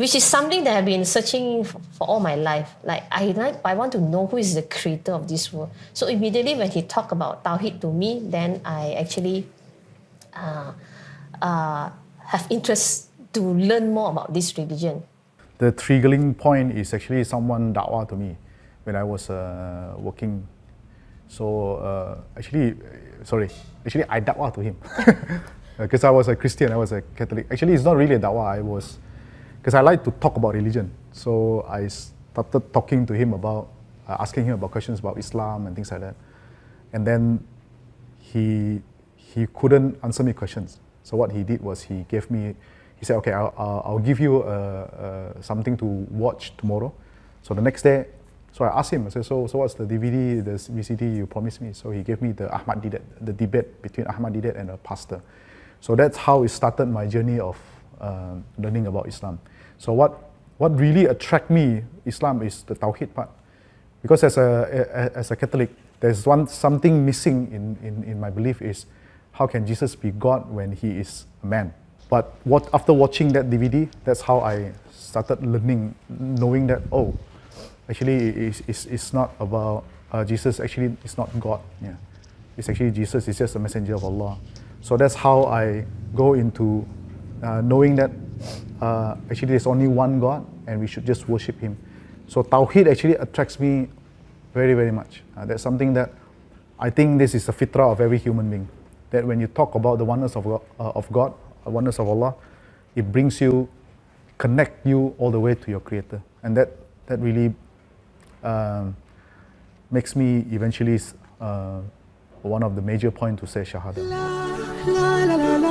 which is something that I've been searching for all my life. Like I want to know who is the creator of this world. So immediately when he talked about Tawhid to me, then I actually have interest to learn more about this religion. The triggering point is actually someone da'wah to me when I was working. So actually I da'wah to him because I was a Christian, I was a Catholic. Actually, it's not really a da'wah. Because I like to talk about religion. So I started talking to him about, asking him about questions about Islam and things like that. And then he couldn't answer me questions. So what he did was he said, okay, I'll give you something to watch tomorrow. So the next day, so I asked him, I said, so what's the DVD, the VCD you promised me? So he gave me the Ahmad Didat, the debate between Ahmad Didat and a pastor. So that's how it started my journey of learning about Islam. So what really attracted me Islam is the Tawhid part, because as a Catholic, there's something missing in my belief is how can Jesus be God when he is a man? But after watching that DVD, that's how I started learning, knowing that actually it's not about Jesus. Actually, it's not God. Yeah, it's actually Jesus. It's just a messenger of Allah. So that's how I go into knowing that actually there's only one God and we should just worship Him. So Tawhid actually attracts me very, very much. That's something that I think this is the fitrah of every human being. That when you talk about the oneness of God, oneness of Allah, it connect you all the way to your Creator. And that really makes me eventually one of the major points to say Shahada.